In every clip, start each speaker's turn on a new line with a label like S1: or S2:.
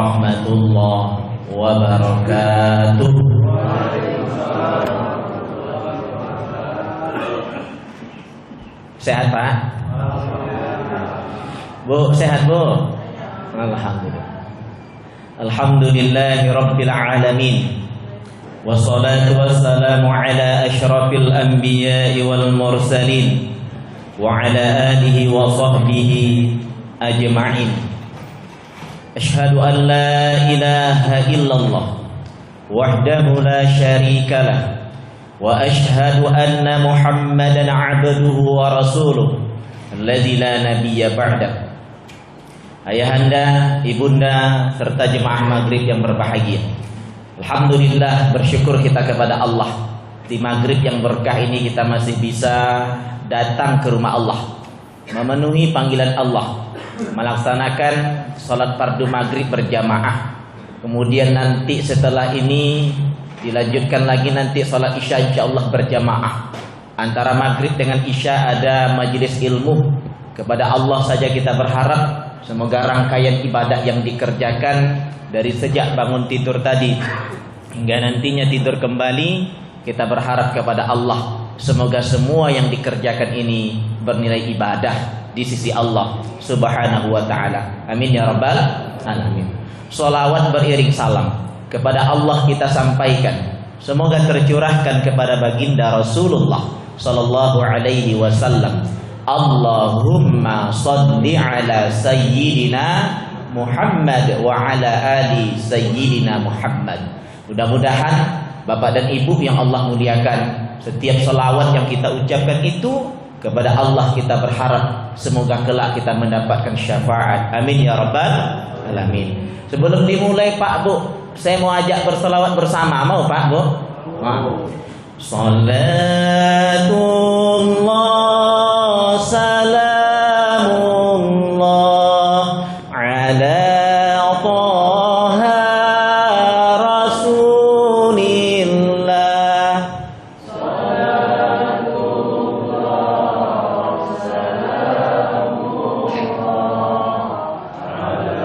S1: warahmatullahi wabarakatuh. Sehat Pak? Bu, sehat Bu? Alhamdulillah. Alhamdulillahi rabbil alamin. Wassalatu wassalamu ala asyrafil anbiya'i wal mursalin wa ala alihi wa sahbihi ajma'in. Asyhadu an la ilaha illallah wahdahu la syarika lah wa asyhadu anna Muhammadan abduhu wa rasuluh alladzi la nabiyya ba'da. Ayahanda, ibunda serta jemaah maghrib yang berbahagia, alhamdulillah, bersyukur kita kepada Allah. Di maghrib yang berkah ini kita masih bisa datang ke rumah Allah, memenuhi panggilan Allah, melaksanakan sholat fardu maghrib berjamaah. Kemudian nanti setelah ini dilanjutkan lagi nanti sholat isya insyaallah berjamaah. Antara maghrib dengan isya ada majelis ilmu. Kepada Allah saja kita berharap semoga rangkaian ibadah yang dikerjakan dari sejak bangun tidur tadi hingga nantinya tidur kembali, kita berharap kepada Allah semoga semua yang dikerjakan ini bernilai ibadah di sisi Allah Subhanahu wa ta'ala. Amin ya rabbal alamin. Sholawat beriring salam kepada Allah kita sampaikan, semoga tercurahkan kepada baginda Rasulullah sallallahu alaihi wasallam. Allahumma salli ala sayyidina Muhammad wa ala ali sayyidina Muhammad. Mudah-mudahan Bapak dan Ibu yang Allah muliakan, setiap sholawat yang kita ucapkan itu kepada Allah kita berharap semoga kelak kita mendapatkan syafaat. Amin ya rabbal alamin. Sebelum dimulai Pak Bu, saya mau ajak berselawat bersama. Mau Pak Bu? Mau. Salatullah salamullah ala taha rasulillah. Salatullah salamullah ala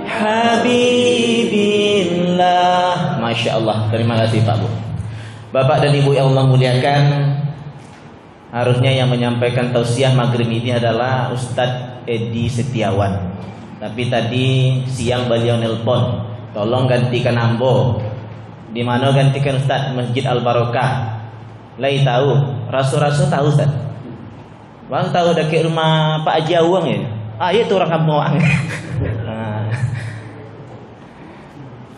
S1: habibillah. Masya Allah, terima kasih Pak Bu. Bapak dan Ibu yang Allah muliakan, harusnya yang menyampaikan tausiah maghrib ini adalah Ustadz Edi Setiawan. Tapi tadi siang beliau nelpon, tolong gantikan Ambo. Di mana gantikan Ustadz? Masjid Al Barokah. Lai tahu, rasu-rasu tahu Ustadz. Bang tahu dekat rumah Pak Haji Awang ya? Ah itu orang kampung Awang.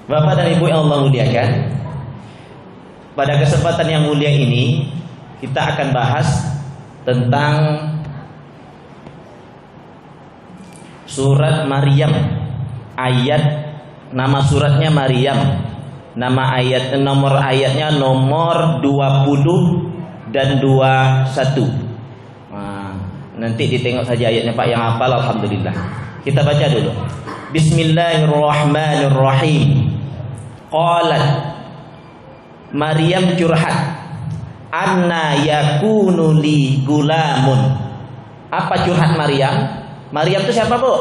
S1: Bapak dan Ibu yang Allah muliakan, pada kesempatan yang mulia ini kita akan bahas tentang surat Maryam. Ayat, nama suratnya Maryam. Nama ayat, nomor ayatnya nomor 20 dan 21. Nah, nanti ditengok saja ayatnya Pak yang hafal, alhamdulillah. Kita baca dulu. Bismillahirrahmanirrahim. Qalat, Maryam curhat, anna yakunu li gulamun. Apa curhat Maryam? Maryam itu siapa Bu?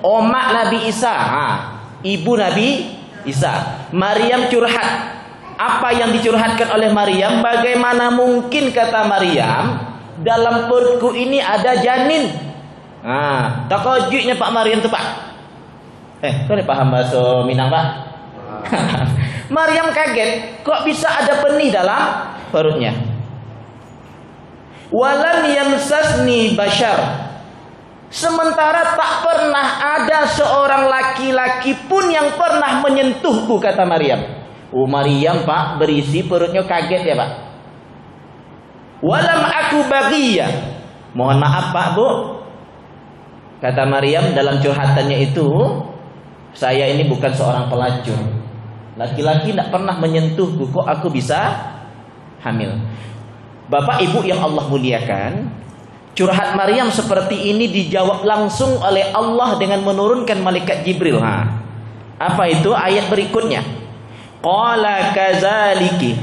S1: Omak Nabi Isa, ibu Nabi Isa. Maryam curhat. Apa yang dicurhatkan oleh Maryam? Bagaimana mungkin, kata Maryam, dalam perutku ini ada janin. Takojuknya Pak Maryam itu Pak. Kau paham bahasa Minang Pak? Maryam kaget, kok bisa ada benih dalam perutnya. Walam yamsasni bashar. Sementara tak pernah ada seorang laki-laki pun yang pernah menyentuhku, kata Maryam. Maryam Pak berisi perutnya kaget ya Pak. Walam aku baghiyah. Mohon maaf Pak Bu, kata Maryam dalam curhatannya itu, saya ini bukan seorang pelacur. Laki-laki tidak pernah menyentuhku, kok aku bisa hamil. Bapak Ibu yang Allah muliakan, curhat Maryam seperti ini dijawab langsung oleh Allah dengan menurunkan malaikat Jibril. Apa itu? Ayat berikutnya. Qala kadzaliki.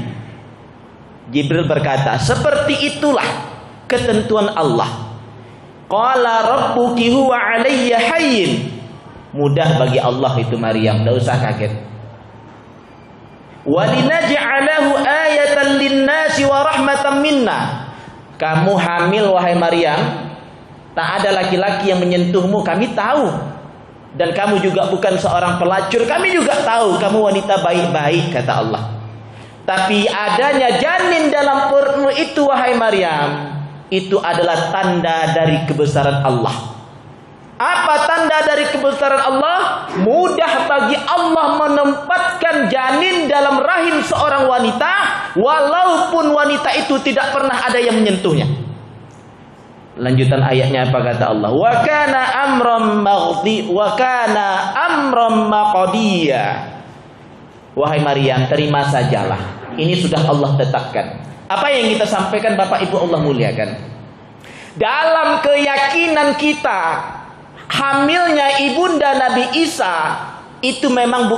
S1: Jibril berkata, seperti itulah ketentuan Allah. Qala rabbuki huwa alayya hayyin. Mudah bagi Allah itu Maryam, enggak usah kaget. Walinaj'alahu ayatan linnasi wa rahmatan minna. Kamu hamil wahai Maryam, tak ada laki-laki yang menyentuhmu, kami tahu. Dan kamu juga bukan seorang pelacur, kami juga tahu kamu wanita baik-baik, kata Allah. Tapi adanya janin dalam perutmu itu wahai Maryam, itu adalah tanda dari kebesaran Allah. Apa tanda dari kebesaran Allah? Mudah bagi Allah menempatkan janin dalam rahim seorang wanita, walaupun wanita itu tidak pernah ada yang menyentuhnya. Lanjutan ayatnya apa kata Allah? Wa kana amran maqdiya. Wahai Maryam, terima sajalah. Ini sudah Allah tetapkan. Apa yang kita sampaikan Bapak Ibu Allah muliakan. Dalam keyakinan kita, hamilnya ibunda Nabi Isa itu memang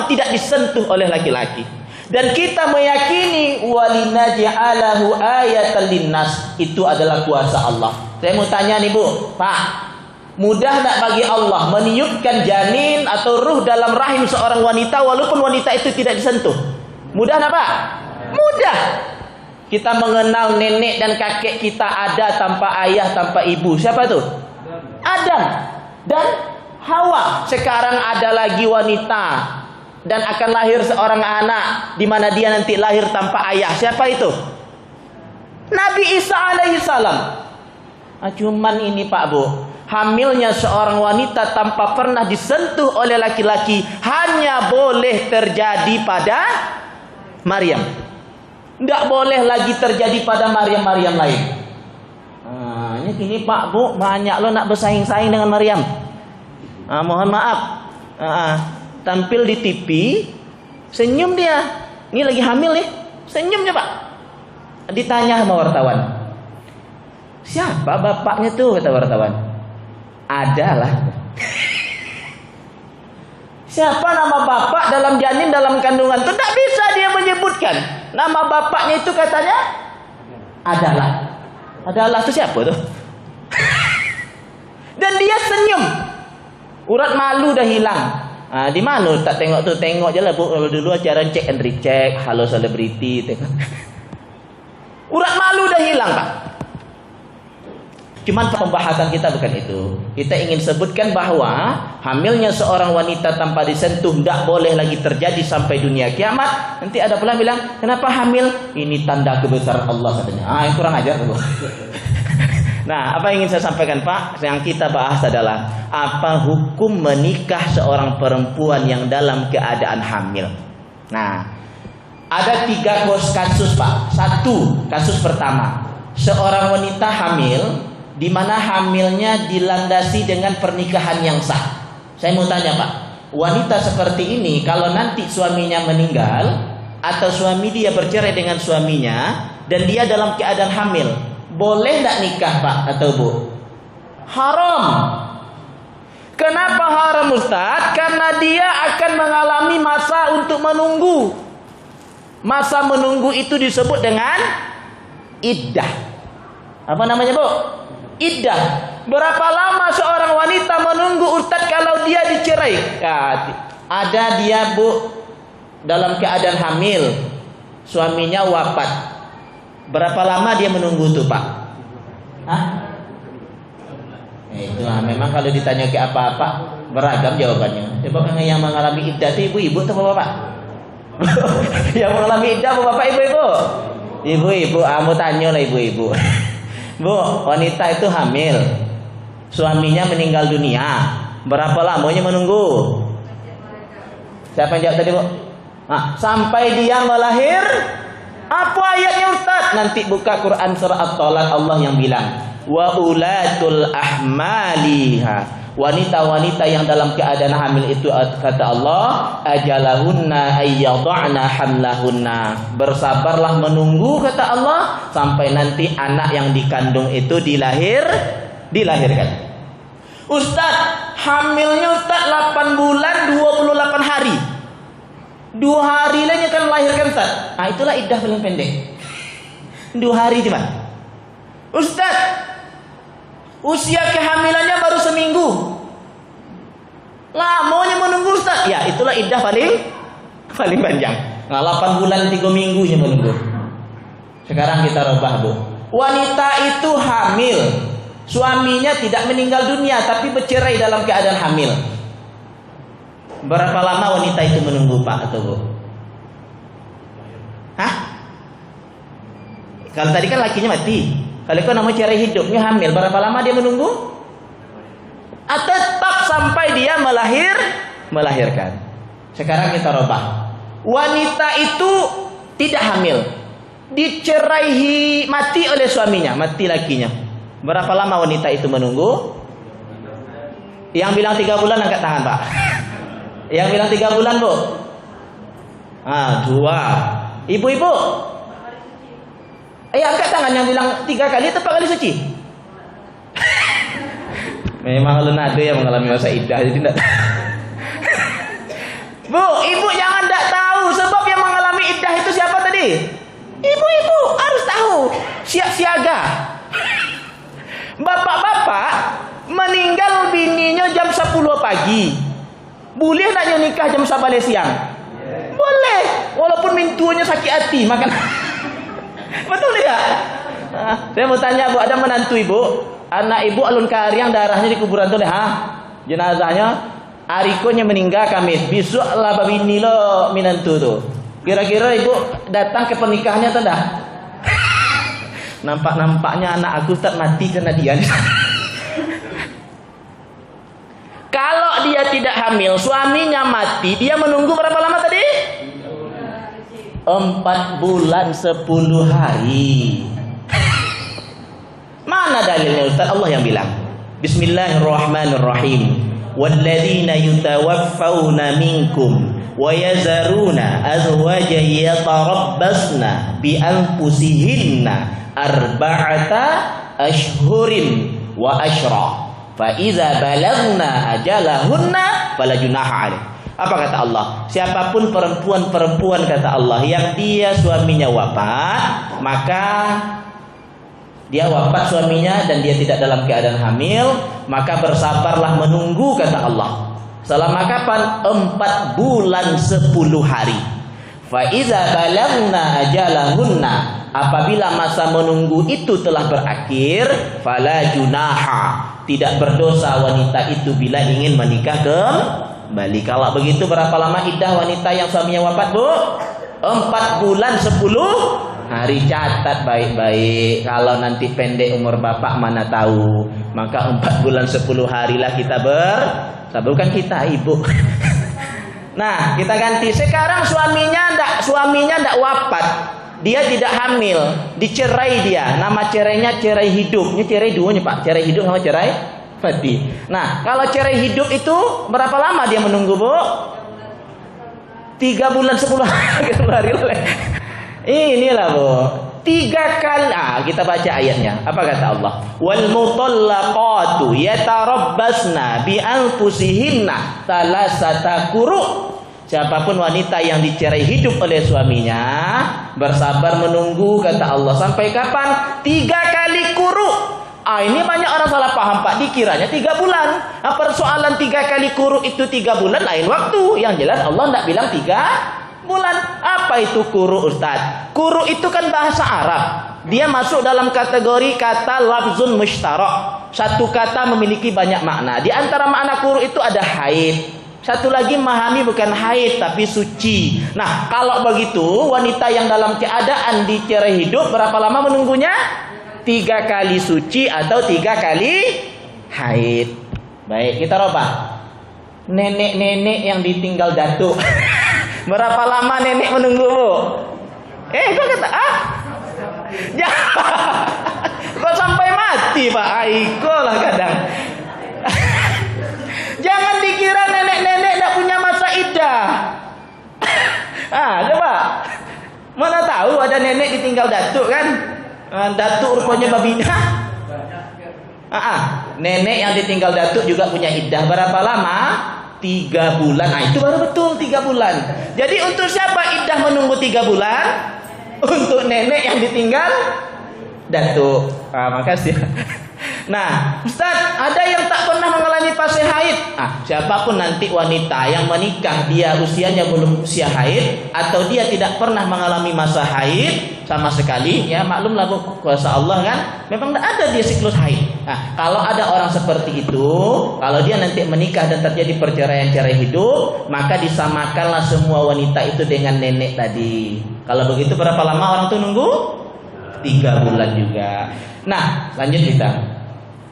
S1: tidak disentuh oleh laki-laki. Dan kita meyakini walinaj'alahu ayatan linnas, itu adalah kuasa Allah. Saya mau tanya nih Bu, Pak, mudah tak bagi Allah meniupkan janin atau ruh dalam rahim seorang wanita walaupun wanita itu tidak disentuh? Mudah tak Pak? Mudah. Kita mengenal nenek dan kakek kita ada tanpa ayah, tanpa ibu. Siapa tuh? Adam dan Hawa. Sekarang ada lagi wanita dan akan lahir seorang anak di mana dia nanti lahir tanpa ayah. Siapa itu? Nabi Isa alaihissalam. Cuman ini Pak Bu, hamilnya seorang wanita tanpa pernah disentuh oleh laki-laki hanya boleh terjadi pada Maryam. Tidak boleh lagi terjadi pada Maryam-Maryam lain. Ini gini Pak Bu, banyak lo nak bersaing-saing dengan Maryam. Mohon maaf. Tampil di TV, senyum dia. Ini lagi hamil nih, senyumnya Pak. Ditanya sama wartawan, siapa bapaknya tuh, kata wartawan. Adalah. Siapa nama bapak dalam janin, dalam kandungan itu? Tidak bisa dia menyebutkan. Nama bapaknya itu katanya adalah. Adalah itu siapa tuh? Dan dia senyum. Urat malu dah hilang. Di mana tak tengok tu, tengok je lah Bu. Dulu acara check and recheck, halo selebriti, tengok. Urat malu dah hilang Pak. Cuman pembahasan kita bukan itu. Kita ingin sebutkan bahwa hamilnya seorang wanita tanpa disentuh tidak boleh lagi terjadi sampai dunia kiamat. Nanti ada pula bilang, kenapa hamil? Ini tanda kebesaran Allah katanya. Kurang ajar Bu. Nah, apa yang ingin saya sampaikan Pak, yang kita bahas adalah apa hukum menikah seorang perempuan yang dalam keadaan hamil. Nah, ada 3 kasus Pak. Satu, kasus pertama, seorang wanita hamil di mana hamilnya dilandasi dengan pernikahan yang sah. Saya mau tanya Pak, wanita seperti ini kalau nanti suaminya meninggal atau suami dia bercerai dengan suaminya dan dia dalam keadaan hamil, boleh tidak nikah Pak atau Bu? Haram. Kenapa haram Ustaz? Karena dia akan mengalami masa untuk menunggu. Masa menunggu itu disebut dengan iddah. Apa namanya Bu? Iddah. Berapa lama seorang wanita menunggu Ustaz kalau dia dicerai? Ada dia Bu dalam keadaan hamil, suaminya wafat. Berapa lama dia menunggu tuh Pak? Itu memang kalau ditanya ke apa-apa beragam jawabannya. Coba kan yang mengalami iddah itu ibu-ibu atau bapak? Yang mengalami iddah bapak ibu-ibu? Ibu-ibu, mau tanya lah ibu-ibu. Bu, wanita itu hamil, suaminya meninggal dunia. Berapa lamanya menunggu? Siapa yang jawab tadi Bu? Sampai dia melahir. Apa ayatnya Ustaz? Nanti buka Quran surah At-Talaq, Allah yang bilang, wa ulatul ahmaliha. Wanita-wanita yang dalam keadaan hamil itu kata Allah, ajalahunna ayyadha'na hamlahunna. Bersabarlah menunggu kata Allah sampai nanti anak yang dikandung itu dilahirkan. Ustaz, hamilnya Ustaz 8 bulan 28 hari. 2 hari lainnya kan melahirkan Ustaz. Itulah iddah paling pendek. 2 hari cuma. Ustaz, Usia kehamilannya baru seminggu. Lamanya menunggu Ustaz. Ya, itulah iddah paling panjang. Nah, 8 bulan 3 minggunya menunggu. Sekarang kita rubah, Bu. Wanita itu hamil. Suaminya tidak meninggal dunia tapi bercerai dalam keadaan hamil. Berapa lama wanita itu menunggu, Pak atau Bu? Hah? Kalau tadi kan lakinya mati. Kalau itu namanya cerai hidupnya hamil, berapa lama dia menunggu? Tetap sampai dia melahirkan. Sekarang kita rubah. Wanita itu tidak hamil, dicerai mati oleh suaminya, mati lakinya. Berapa lama wanita itu menunggu? Yang bilang 3 bulan angkat tangan, Pak. Yang bilang 3 bulan, Bu? 2. Ibu-ibu? Angkat tangan yang bilang 3 kali atau 4 kali suci? Memang lu ada yang mengalami masa iddah jadi tidak. Bu, ibu jangan tidak tahu sebab yang mengalami iddah itu siapa tadi? Ibu-ibu harus tahu, siap siaga. Bapak-bapak meninggal bininya jam 10 pagi. Boleh nak nikah jam 11 siang? Boleh, walaupun mintunya sakit hati makan. Betul tidak? Saya mau tanya, Bu, ada menantu ibu, anak ibu alun kariang darahnya di kuburan tuh, jenazahnya arikonya meninggal Kamis, besok lah babini lo minantu tuh. Kira-kira ibu datang ke pernikahannya atau enggak? Nampak-nampaknya anak aku tak mati karena dia. Kalau dia tidak hamil, suaminya mati, dia menunggu berapa lama tadi? 4 bulan 10 hari. Mana dalilnya Ustaz? Allah yang bilang. Bismillahirrahmanirrahim. Walladzina yutawaffawna minkum wa yazaruna azwajan yatarabbasna bi anfusihinna arba'ata ashhurin wa ashra. Fa iza balagna ajalahunna fala junaha 'alaih. Apa kata Allah? Siapapun perempuan-perempuan kata Allah yang dia suaminya wafat, maka dia wafat suaminya dan dia tidak dalam keadaan hamil, maka bersabarlah menunggu kata Allah. Selama kapan? 4 bulan 10 hari. Fa iza balagna ajalahunna, apabila masa menunggu itu telah berakhir, fala junaha, tidak berdosa wanita itu bila ingin menikah kembali. Kalau begitu berapa lama iddah wanita yang suaminya wafat, Bu? 4 bulan 10 hari. Catat baik-baik. Kalau nanti pendek umur bapak mana tahu. Maka 4 bulan 10 hari lah kita bukan kita, ibu. Nah, kita ganti. Sekarang suaminya ndak wafat. Dia tidak hamil, dicerai dia. Nama cerainya cerai hidup. Ini cerai duanya, Pak. Cerai hidup sama cerai mati. Nah, kalau cerai hidup itu berapa lama dia menunggu, Bu? 3 bulan 10 hari. Inilah, Bu. 3 kali. Kita baca ayatnya. Apa kata Allah? Wal mutallaqatu yatarabbasna bi anfusihinna thalathata quru. Siapapun wanita yang dicerai hidup oleh suaminya, bersabar menunggu kata Allah. Sampai kapan? 3 kali quru. Ini banyak orang salah paham, Pak. Dikiranya 3 bulan. Persoalan 3 kali quru itu 3 bulan lain waktu. Yang jelas Allah tidak bilang 3 bulan. Apa itu quru, Ustaz? Quru itu kan bahasa Arab. Dia masuk dalam kategori kata lafzun mushtarak. Satu kata memiliki banyak makna. Di antara makna quru itu ada haid. Satu lagi memahami bukan haid tapi suci. Nah, kalau begitu wanita yang dalam keadaan dicerai hidup berapa lama menunggunya? 3 kali suci atau 3 kali haid. Baik, kita rubah. Nenek-nenek yang ditinggal datuk. Berapa lama nenek menunggu, Bu? Kok kata kok sampai mati, Pak? Lah kadang. Jangan dikira nenek-nenek tidak punya masa iddah. Coba. Mana tahu ada nenek ditinggal datuk kan? Datuk rupanya babina. Nenek yang ditinggal datuk juga punya iddah. Berapa lama? 3 bulan. Itu baru betul 3 bulan. Jadi untuk siapa iddah menunggu 3 bulan? Untuk nenek yang ditinggal datuk. Makasih. Nah, Ustaz, ada yang tak pernah mengalami fase haid. Siapapun nanti wanita yang menikah dia usianya belum usia haid atau dia tidak pernah mengalami masa haid sama sekali, ya maklumlah Bu, kuasa Allah kan, memang tidak ada dia siklus haid. Nah, kalau ada orang seperti itu, kalau dia nanti menikah dan terjadi perceraian-cerai hidup, maka disamakanlah semua wanita itu dengan nenek tadi. Kalau begitu berapa lama orang tuh nunggu? 3 bulan juga. Nah, lanjut kita.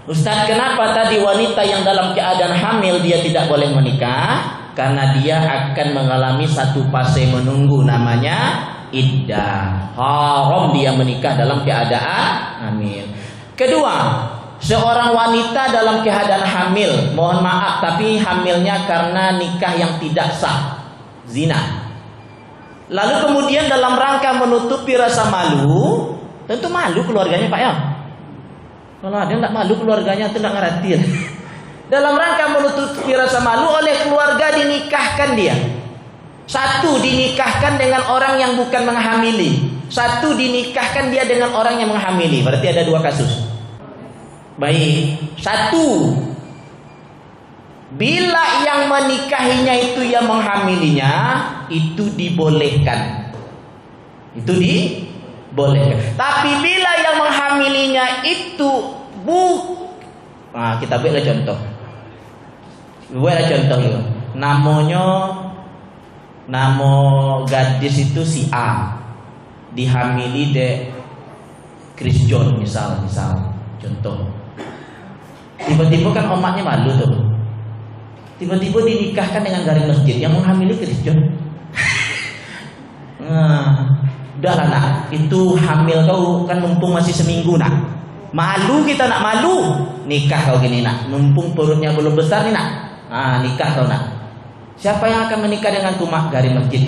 S1: Ustaz, kenapa tadi wanita yang dalam keadaan hamil dia tidak boleh menikah? Karena dia akan mengalami satu fase menunggu, namanya iddah. Haram dia menikah dalam keadaan hamil. Kedua, seorang wanita dalam keadaan hamil, mohon maaf tapi hamilnya karena nikah yang tidak sah, zina. Lalu kemudian dalam rangka menutupi rasa malu, tentu malu keluarganya Pak ya. Kalau ada yang tak malu keluarganya itu tak ngerti. Dalam rangka menutupi rasa malu oleh keluarga dinikahkan dia. Satu dinikahkan dengan orang yang bukan menghamili. Satu dinikahkan dia dengan orang yang menghamili. Berarti ada 2 kasus. Baik. Satu, bila yang menikahinya itu yang menghamilinya, itu dibolehkan. Itu dibolehkan. Tapi bila yang menghamilinya itu kita buatlah contoh. Buatlah contoh itu. Nama gadis itu si A, dihamili de Chris John misal contoh. Tiba-tiba kan omaknya malu tuh. Tiba-tiba dinikahkan dengan garis masjid yang menghamili Chris John. Udahlah nak, itu hamil kau kan mumpung masih seminggu nak. Malu kita nak malu. Nikah kau gini nak, mumpung perutnya belum besar nih nak. Nikah kau nak. Siapa yang akan menikah dengan tumak garis masjid?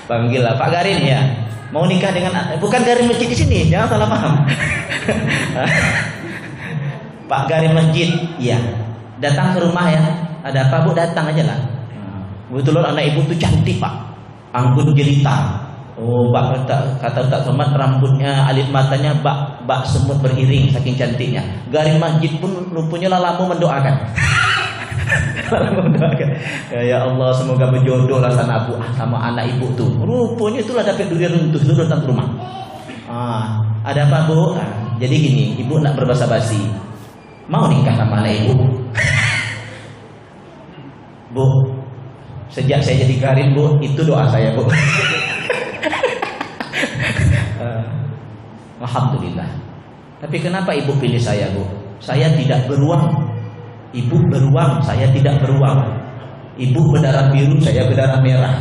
S1: Panggillah Pak Garin ya. Mau nikah dengan bukan garis masjid di sini, jangan salah paham. Pak garis masjid, iya. Datang ke rumah ya. Ada apa Bu? Datang aja lah. Kebetulan anak ibu tuh cantik Pak. Anggun jelita. Oh, kata Ustaz Somad rambutnya, alit matanya bak semut beriring saking cantiknya. Garis masjid pun rupanya lama mendoakan. Ya Allah, semoga berjodoh lah sama anak ibu tuh. Rupanya itulah dapat durian runtuh seluruh datang ke rumah. Ada apa Bu? Jadi gini, ibu nak berbahasa basi. Mau nikah sama anak ibu? Bu, sejak saya jadi Garin Bu, itu doa saya Bu. Alhamdulillah. Tapi kenapa ibu pilih saya Bu? Saya tidak beruang. Ibu beruang, saya tidak beruang. Ibu berdarah biru, saya berdarah merah.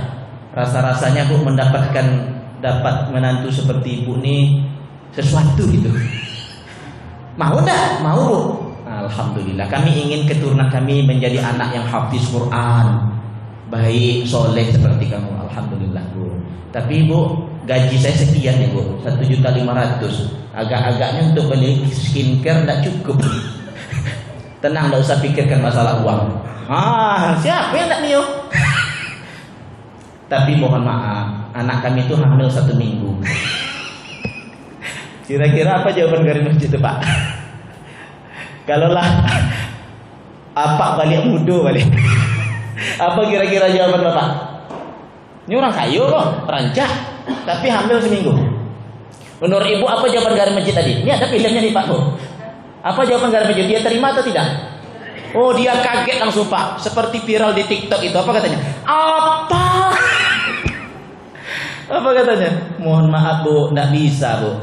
S1: Rasa-rasanya Bu dapat menantu seperti ibu nih sesuatu gitu. Mau tak? Mau Bu? Alhamdulillah. Kami ingin keturunan kami menjadi anak yang hafiz Quran, baik, soleh seperti kamu. Alhamdulillah Bu. Tapi Bu, gaji saya sekian ya Bu, 1.500.000. Agak-agaknya untuk beli skincare tidak cukup. Tenang, tidak usah pikirkan masalah uang. Siapa yang tidak niup? Tapi mohon maaf, anak kami itu hamil 1 minggu. Kira-kira apa jawaban garis masjid itu Pak? Kalaulah apa balik mudo balik. Apa kira-kira jawaban Bapak? Ini orang kayu loh, rancak, tapi hamil 1 minggu. Menurut ibu apa jawaban garis masjid tadi? Ini ada pilihannya nih Pak Bu. Apa jawaban garis masjid? Dia terima atau tidak? Oh, dia kaget langsung Pak. Seperti viral di TikTok itu. Apa katanya? Apa katanya? Mohon maaf Bu, tidak bisa Bu.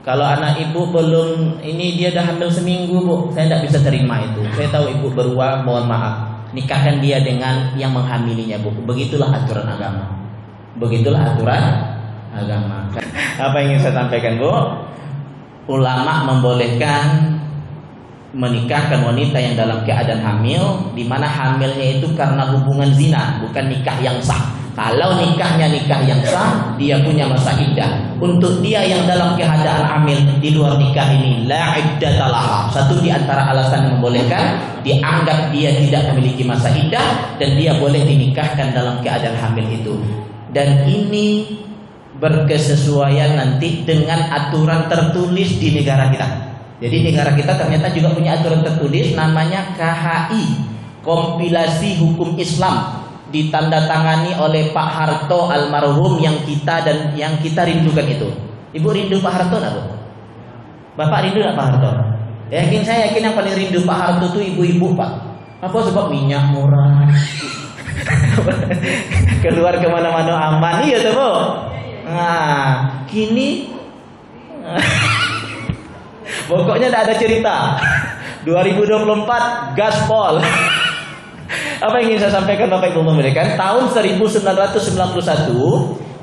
S1: Kalau anak ibu belum, ini dia dah hamil 1 minggu Bu, saya tidak bisa terima itu. Saya tahu ibu beruang, mohon maaf. Nikahkan dia dengan yang menghamilinya Bu. Begitulah aturan agama. Begitulah aturan agama. Apa yang ingin saya sampaikan Bu? Ulama membolehkan menikahkan wanita yang dalam keadaan hamil, di mana hamilnya itu karena hubungan zina, bukan nikah yang sah. Kalau nikahnya nikah yang sah, dia punya masa iddah. Untuk dia yang dalam keadaan hamil di luar nikah ini, la iddatalah. Satu di antara alasan yang membolehkan, dianggap dia tidak memiliki masa iddah dan dia boleh dinikahkan dalam keadaan hamil itu. Dan ini berkesesuaian nanti dengan aturan tertulis di negara kita. Jadi negara kita ternyata juga punya aturan tertulis namanya KHI, Kompilasi Hukum Islam, ditandatangani oleh Pak Harto almarhum yang kita rindukan itu. Ibu rindu Pak Harto enggak, Bu? Bapak rindu enggak Pak Harto? Saya yakin yang paling rindu Pak Harto itu ibu-ibu, Pak. Apa sebab minyak murah? Keluar kemana-mana aman, iya tuh, Bu. Nah, kini pokoknya tidak ada cerita. 2024 gaspol. Apa yang ingin saya sampaikan Bapak Ibu memberikan? Tahun 1991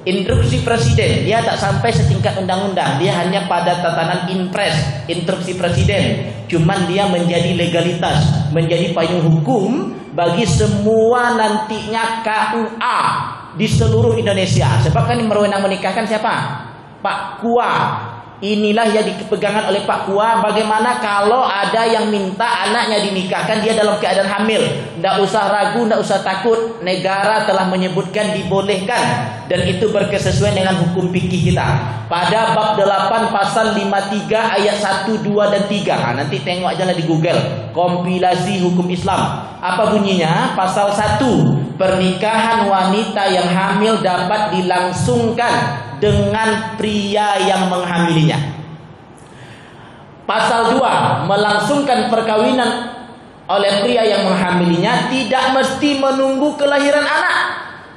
S1: instruksi presiden, dia tak sampai setingkat undang-undang, dia hanya pada tatanan impres, instruksi presiden. Cuman dia menjadi legalitas, menjadi payung hukum bagi semua nantinya KUA di seluruh Indonesia. Sebab kan yang berwenang menikahkan siapa? Pak Kua. Inilah yang dipegangan oleh Pak Kua. Bagaimana kalau ada yang minta anaknya dinikahkan, dia dalam keadaan hamil, tidak usah ragu, tidak usah takut. Negara telah menyebutkan dibolehkan, dan itu berkesesuaian dengan hukum fikih kita. Pada bab 8 pasal 53 ayat 1, 2 dan 3. Nanti tengok aja lah di Google, kompilasi hukum Islam. Apa bunyinya? Pasal 1, pernikahan wanita yang hamil dapat dilangsungkan dengan pria yang menghamilinya. Pasal 2, melangsungkan perkawinan oleh pria yang menghamilinya tidak mesti menunggu kelahiran anak.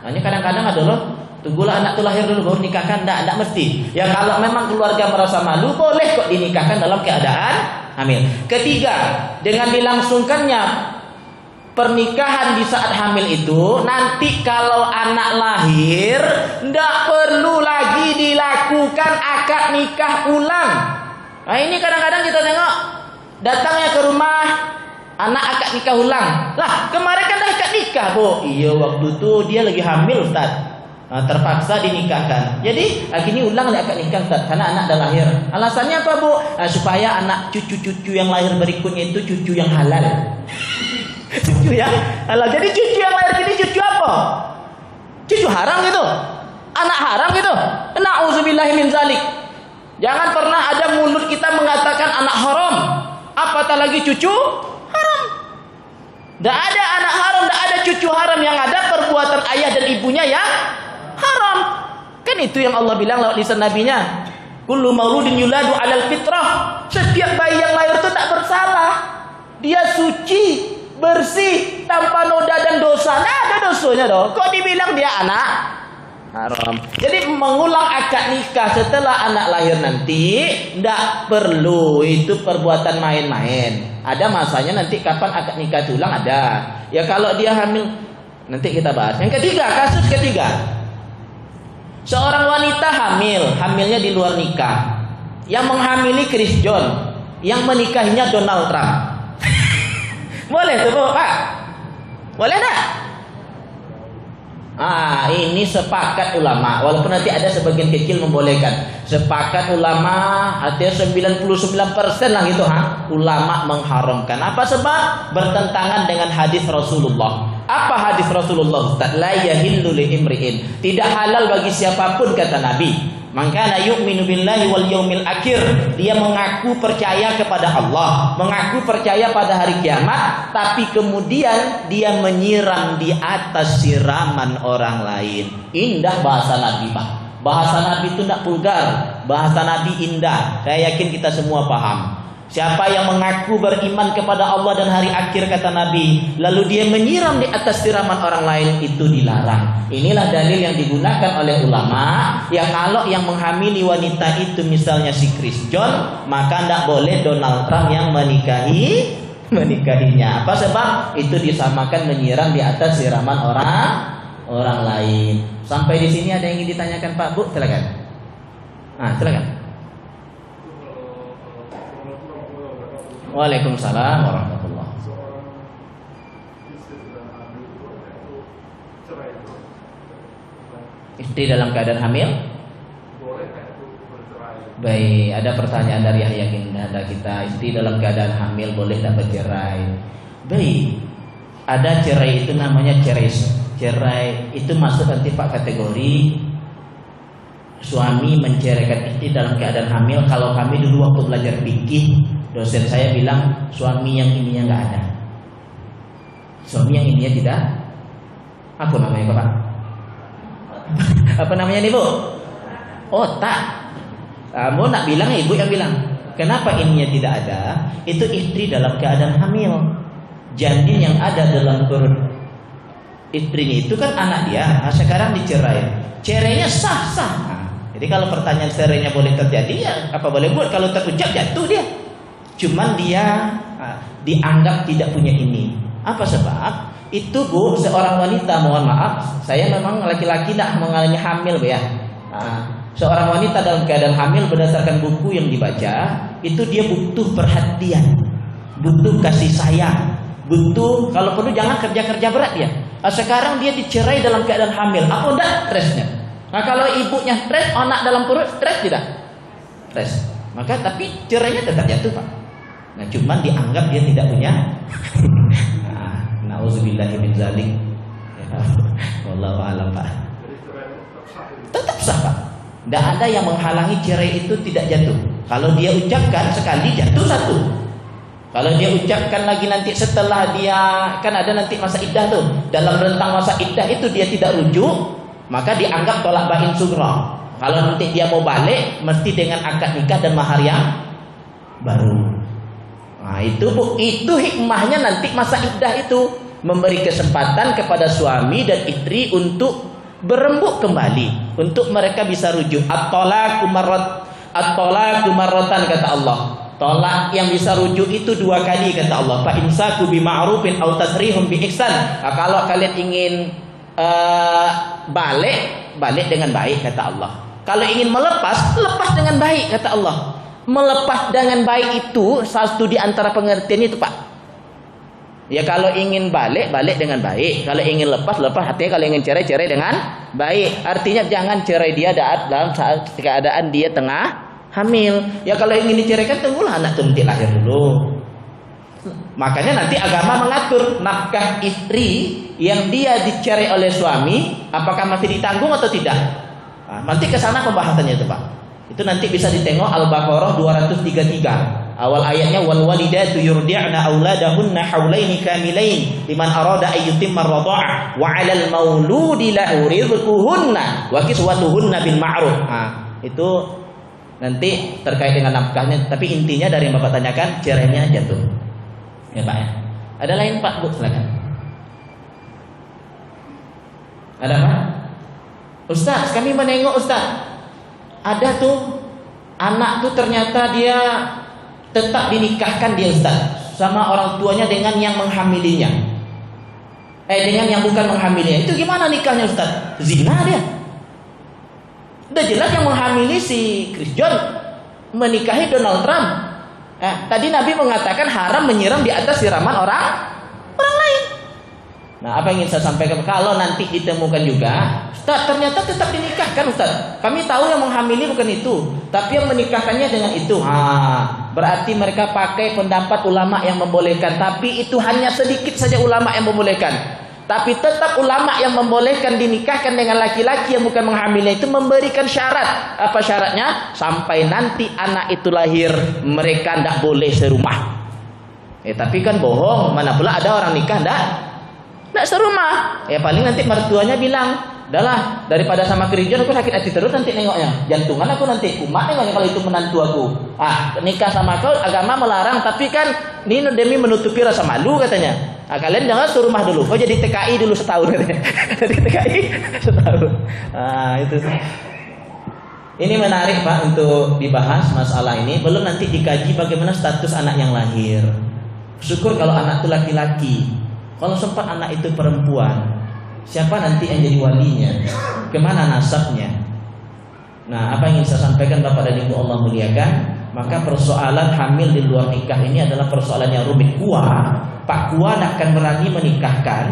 S1: Nah, ini kadang-kadang ada loh, tunggulah anak itu lahir dulu baru nikahkan. Tidak mesti. Ya kalau memang keluarga merasa malu, boleh kok dinikahkan dalam keadaan hamil. Ketiga, dengan dilangsungkannya pernikahan di saat hamil itu, nanti kalau anak lahir tidak perlu lagi dilakukan akad nikah ulang. Nah, ini kadang-kadang kita tengok datangnya ke rumah, anak akad nikah ulang. Lah, kemarin kan dah akad nikah, Bu. Iya, waktu itu dia lagi hamil, Ustaz. Nah, terpaksa dinikahkan. Jadi akhirnya ulang akad nikah, Ustaz, karena anak dah lahir. Alasannya apa, Bu? Supaya anak cucu-cucu yang lahir berikutnya itu cucu yang halal. Cucu ya, alah, jadi cucu yang lahir ini cucu apa? Cucu haram gitu, anak haram gitu. Na'udzubillahi min zalik. Jangan pernah ada mulut kita mengatakan anak haram, apatah lagi cucu haram. Tidak ada anak haram, tidak ada cucu haram. Yang ada perbuatan ayah dan ibunya yang haram. Kan itu yang Allah bilang lewat lisan nabinya, kullu mauludin yuladu alal fitrah. Setiap bayi yang lahir itu tak bersalah, dia suci, bersih, tanpa noda dan dosa. Nah, ada dosanya dong. Kok dibilang dia anak haram? Jadi mengulang akad nikah setelah anak lahir nanti tidak perlu. Itu perbuatan main-main. Ada masanya nanti kapan akad nikah ulang ada. Ya kalau dia hamil nanti kita bahas. Yang ketiga, kasus ketiga, seorang wanita hamil, hamilnya di luar nikah. Yang menghamili Chris John, yang menikahinya Donald Trump. Boleh tuh, Pak? Boleh tak? Ini sepakat ulama. Walaupun nanti ada sebagian kecil membolehkan. Sepakat ulama, artinya 99% lah gitu, ulama mengharamkan. Apa sebab? Bertentangan dengan hadis Rasulullah. Apa hadis Rasulullah, Ustaz? La yahillu li imri'in. Tidak halal bagi siapapun, kata Nabi. Maka yu'minu billahi wal yaumil akhir, dia mengaku percaya kepada Allah, mengaku percaya pada hari kiamat, tapi kemudian dia menyiram di atas siraman orang lain. Indah bahasa Nabi, Pak. Bahasa Nabi itu tidak vulgar, bahasa Nabi indah. Saya yakin kita semua paham. Siapa yang mengaku beriman kepada Allah dan hari akhir, kata Nabi, lalu dia menyiram di atas siraman orang lain, itu dilarang. Inilah dalil yang digunakan oleh ulama. Ya kalau yang menghamili wanita itu misalnya si Chris John, maka tidak boleh Donald Trump yang menikahinya. Apa sebab? Itu disamakan menyiram di atas siraman orang lain. Sampai di sini ada yang ingin ditanyakan, Pak, Bu? Silakan. Silakan. Waalaikumsalam warahmatullahi wabarakatuh. Istri dalam keadaan hamil? Baik, ada pertanyaan dari Yahya Ginda kita. Istri dalam keadaan hamil boleh dapat cerai? Baik, ada cerai itu namanya cerai. Cerai itu masuk nanti Pak kategori suami menceraikan istri dalam keadaan hamil. Kalau kami dulu waktu belajar fikih, Dosen saya bilang suami yang ininya nggak ada. Suami yang ininya tidak. Apa namanya Pak? Apa namanya nih Bu? Otak. Kamu nak bilang, ibu yang bilang. Kenapa ininya tidak ada? Itu istri dalam keadaan hamil. Janin yang ada dalam perut istri itu kan anak dia. Nah, sekarang dicerai. Cerainya sah-sah. Nah, jadi kalau pertanyaan cerainya boleh terjadi, ya apa boleh buat? Kalau terucap jatuh dia. Cuman dia dianggap tidak punya ini. Apa sebab? Itu Bu, seorang wanita, mohon maaf, saya memang laki-laki tidak mengalami hamil Bu ya. Seorang wanita dalam keadaan hamil berdasarkan buku yang dibaca, itu dia butuh perhatian, butuh kasih sayang, butuh kalau perlu jangan kerja-kerja berat dia. Sekarang dia dicerai dalam keadaan hamil, apa enggak stresnya? Nah kalau ibunya stres, anak dalam perut stres tidak? Stres. Maka tapi cerainya tetap jatuh Pak. Nah cuman dianggap dia tidak punya. Nauzubillahi min dzalik. Wallahu a'lam Pak. Tetap sah Pak. Tidak ada yang menghalangi cerai itu tidak jatuh. Kalau dia ucapkan sekali jatuh satu. Kalau dia ucapkan lagi nanti setelah dia kan ada nanti masa iddah tuh. Dalam rentang masa iddah itu dia tidak rujuk, maka dianggap tolak bain sughra. Kalau nanti dia mau balik mesti dengan akad nikah dan mahar yang baru. Nah itu hikmahnya nanti masa iddah itu memberi kesempatan kepada suami dan istri untuk berembuk kembali, untuk mereka bisa rujuk. At-talaqu marratan kata Allah. Tolak yang bisa rujuk itu 2 kali kata Allah. Fa imsaku bima'rufin aw tasrihum bi ihsan. Nah, kalau kalian ingin balik dengan baik kata Allah. Kalau ingin lepas dengan baik kata Allah. Melepas dengan baik itu satu di antara pengertian itu Pak. Ya kalau ingin balik dengan baik. Kalau ingin lepas, artinya kalau ingin cerai dengan baik. Artinya jangan cerai dia dalam saat keadaan dia tengah hamil. Ya kalau ingin diceraikan tunggulah anak itu nanti lahir dulu. Makanya nanti agama mengatur nafkah istri yang dia dicerai oleh suami, apakah masih ditanggung atau tidak. Nah, nanti ke sana pembahasannya itu Pak. Itu nanti bisa ditengok Al-Baqarah 233. Awal ayatnya wal walidatu yurdi'na auladahunna haulaini kamilain liman arada ay yutimma ar-radha'a wa 'alal mauludi lahu rizquhunna wa kiswatuhunna bil ma'ruf. Nah, itu nanti terkait dengan nafkahnya, tapi intinya dari yang Bapak tanyakan cerainya jatuh. Ya Pak ya. Ada lain Pak, Bu, silakan. Ada Pak? Ustaz, kami menengok Ustaz. Ada tuh anak tuh ternyata dia tetap dinikahkan dia Ustaz sama orang tuanya dengan yang menghamilinya. Dengan yang bukan menghamilinya. Itu gimana nikahnya Ustaz? Zina dia. Udah jelas yang menghamili si Chris John menikahi Donald Trump. Tadi Nabi mengatakan haram menyiram di atas siraman orang lain. Nah, apa yang ingin saya sampaikan? Kalau nanti ditemukan juga, Ustaz ternyata tetap dinikahkan Ustaz. Kami tahu yang menghamili bukan itu, tapi yang menikahkannya dengan itu. Berarti mereka pakai pendapat ulama yang membolehkan, tapi itu hanya sedikit saja ulama yang membolehkan. Tapi tetap ulama yang membolehkan dinikahkan dengan laki-laki yang bukan menghamili itu memberikan syarat. Apa syaratnya? Sampai nanti anak itu lahir mereka tidak boleh serumah. Tapi kan bohong, mana pula ada orang nikah tidak serumah. Paling nanti mertuanya bilang, udahlah daripada sama Krijon aku sakit hati terus nanti nengoknya. Jantungan aku nanti kumat nengoknya kalau itu menantu aku. Nikah sama kau agama melarang, tapi kan ini demi menutupi rasa malu katanya. Kalian jangan serumah dulu. Kau jadi TKI dulu setahun katanya. Jadi TKI setahun. Itu. Ini menarik Pak untuk dibahas masalah ini. Belum nanti dikaji bagaimana status anak yang lahir. Syukur kalau anak itu laki-laki. Kalau sempat anak itu perempuan, siapa nanti yang jadi walinya? Kemana nasabnya? Nah, apa yang ingin saya sampaikan Bapak dan Ibu Allah muliakan, maka persoalan hamil di luar nikah ini adalah persoalan yang rumit. Pak Kua tidak akan berani menikahkan.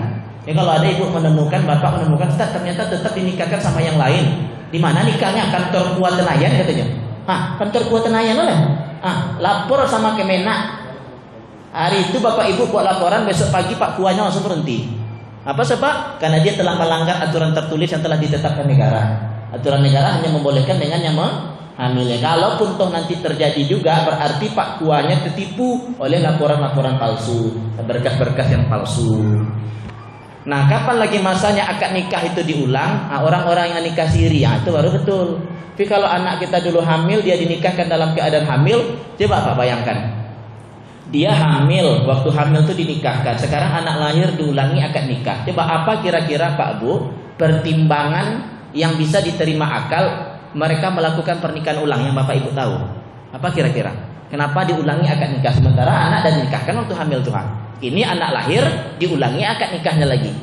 S1: Kalau ada ibu menemukan, bapak menemukan, ternyata tetap dinikahkan sama yang lain. Di mana nikahnya? Kantor Kua Tenayan katanya. Kantor Kua Tenayan oleh. Lapor sama Kemenak. Hari itu bapak ibu buat laporan, besok pagi Pak Kuanya langsung berhenti. Apa sebab? Karena dia telah melanggar aturan tertulis yang telah ditetapkan negara. Aturan negara hanya membolehkan dengan yang hamilnya. Kalaupun toh nanti terjadi juga, berarti pak tuanya tertipu oleh laporan-laporan palsu, berkas-berkas yang palsu. Nah, kapan lagi masanya akad nikah itu diulang? Nah, orang-orang yang nikah siri, ya, itu baru betul. Tapi kalau anak kita dulu hamil, dia dinikahkan dalam keadaan hamil, coba Pak bayangkan. Dia hamil, waktu hamil itu dinikahkan. Sekarang anak lahir diulangi akad nikah. Coba apa kira-kira Pak Bu pertimbangan yang bisa diterima akal mereka melakukan pernikahan ulang yang Bapak Ibu tahu? Apa kira-kira? Kenapa diulangi akad nikah sementara anak dan dinikahkan waktu hamil Tuhan? Ini anak lahir diulangi akad nikahnya lagi.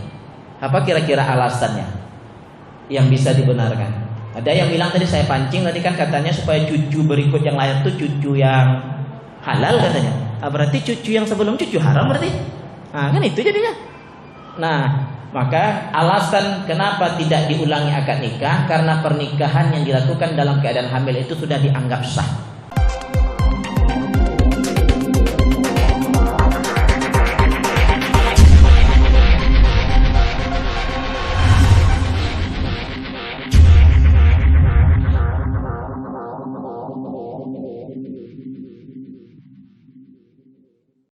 S1: Apa kira-kira alasannya yang bisa dibenarkan? Ada yang bilang tadi saya pancing tadi kan katanya supaya cucu berikut yang lahir itu cucu yang halal katanya. Berarti cucu yang sebelum cucu haram berarti? Nah, kan itu jadinya. Nah, maka alasan kenapa tidak diulangi akad nikah karena pernikahan yang dilakukan dalam keadaan hamil itu sudah dianggap sah.